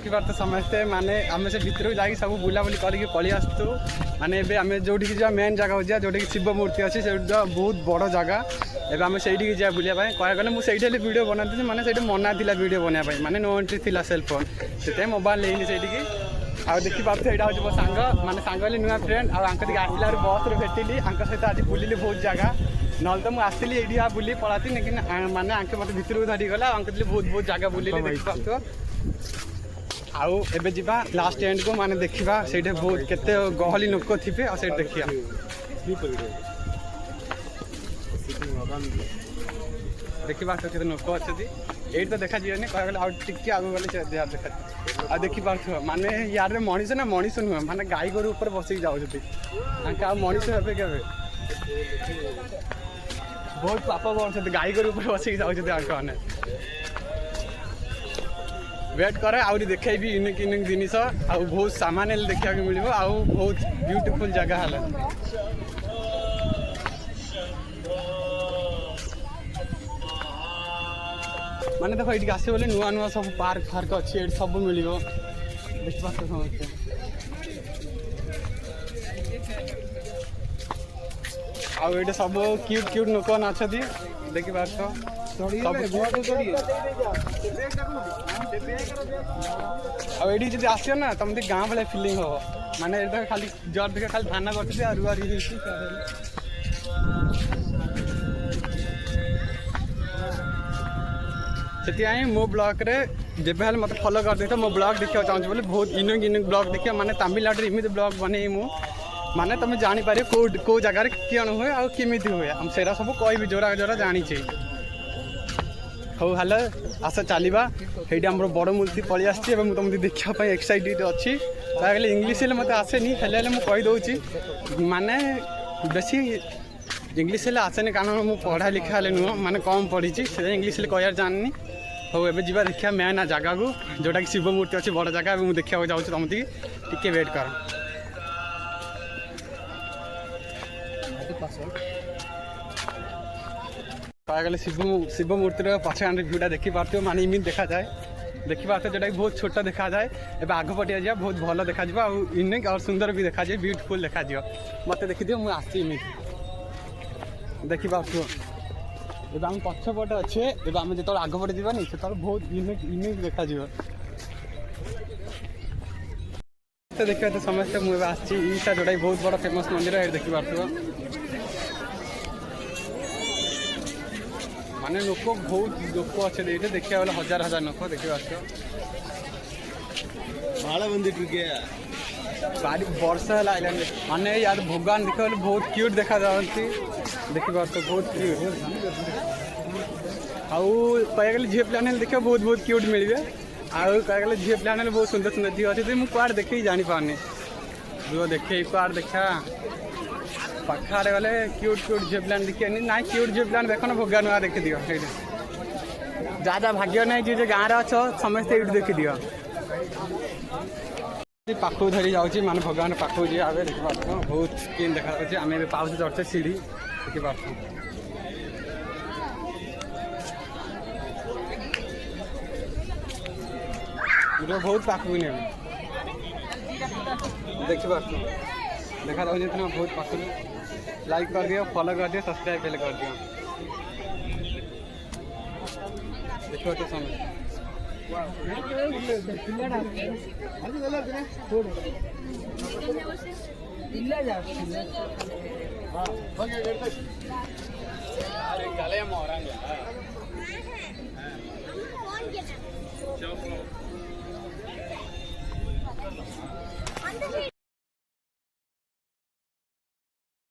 देखिपार समस्ते माने आम से भितर जाकि सब बुलाबुली करके पलि आसतु माने आम जो जा मेन जगह हो जो शिव मूर्ति अच्छी से बहुत बड़ जगह एवं आम से जा बुलापाई कह गले मुझे वीडियो बनाती मैंने से मना था वीडियो बनाई माने नो एंट्री थी सेलफोन से मोबाइल लेनी से आउ देखिए यहाँ हूँ मो सांग माने सांग नुआ फ्रेंड आगे आसला बस भेटिली सहित आज बुलिली बहुत जगह ना तो मुझे आसली ये बुली पलाती लेकिन माने आंके मत भितर धरी गला बहुत बहुत जगह बुलिली देखिए आउ एबे जीवा लास्ट एंड को माने देखिबा सेठे बहुत केते गहली लोक थिबे आ सेठ देखिया देखिबा केते लोक अछथि एट तो देखा जियने कह गले आ टिके आगु गले से देखा आ देखि पाथु माने यार रे मणिस ना मणिस नु माने गाई गोरु ऊपर बसि जाउ जति आंका मणिस हेबे केबे बहुत पाप बन गाई गोरु ऊपर बसि जाउ जति आंका माने वेट करे आउरी देखैबी यूनिक यूनिक जिनिस आउ बहुत सामान देखा मिल आउ बहुत ब्यूटीफुल जगह है माने देखो ये आस बोले नुआ नुआ सब पार्क फार्क अच्छी ये सब मिल देखिए समझते आउ ये सब क्यूट क्यूट लोक अच्छा देखी पार्थ आईडी जब आस ना तुम गाँ भाई फिलिंग हम माने खाली जर देखे खाली धान करते रुआरी से मो ब्लॉग रे जब हेल्ले मत फॉलो कर दे मो ब्लॉग देखा चाहूँ बोले बहुत यूनिक यूनिक ब्लॉग देखिए माने तमिलनाडु इमित ब्लॉग बने मु माने तुम जापर कौ जगार कौन हुए आ केमी हुए हम से सब कह जोरा जोरा जानी हौ हेलो आस चलवा ये आम बड़ मूर्ति पलि आसी तुमको देखापी एक्साइटेड अच्छी कहले इंग्लीश मत आसेनी हेल्ले मुझे कहीदे माने बेसी इंग्लीश आसेनी कारण मुझे पढ़ा लिखा हेल्ले नुह माने कम पढ़ी से इंग्लीश कह जाननी हौ ए जा देखा मेन जगह को जोटा कि शिव मूर्ति अच्छी बड़ जगह मुझे देखा जाऊँ तुम टिके वेट कर कहले शिव मूर्तिर पछे भ्यूटा देखिपार माने इमित देखा जाए देखिपार जोटा बहुत छोट देखा जाए एवं आगपटिया जा बहुत भल देखा यूनिक और सुंदर भी देखा जाए ब्यूटीफुल देखा मत देखी मुझे आसी इमित देखिपार एवं पछपटे अच्छे एवं आम जो आगपटे जानी से बहुत यूनिक यूनिक देखा देखिए तो समस्ते मुझे आसा जोटा बहुत बड़ा फेमस मंदिर है देखिपार माने लोक बहुत लोक अच्छे देखा गले हजार हजार लोक देखिए बारी वर्ष है माने यार भगवान देखा बहुत क्यूट देखा जाती देखिए तो बहुत क्यूट आउ कह गले झील प्लान देखा बहुत बहुत क्यूट मिले आउ कह गले झील प्लान बहुत सुंदर सुंदर झील अच्छे मुझे कुआड़ देखे जानी पारनी जो देखे कुआड़ देखा पाखाड़े गले क्यूट क्यूट झील प्लान देखिए ना क्यूट झील प्लान देख ना भगवान नुआ देखी दियो जा जा भाग्य ना जी गाँव अच्छ समस्ते ये देखी दियो पाखक धरी जाऊँगी माने भगवान पाखक जी आवे देखिपार बहुत स्किन देखा आम पास चढ़ते सीढ़ी देखिपार बहुत पाखक नहीं देखिपार देखा जाऊँ इतना बहुत पाखक लाइक कर दियो फॉलो कर दियो सब्सक्राइब पहले कर दियो देखो तो समझ अरे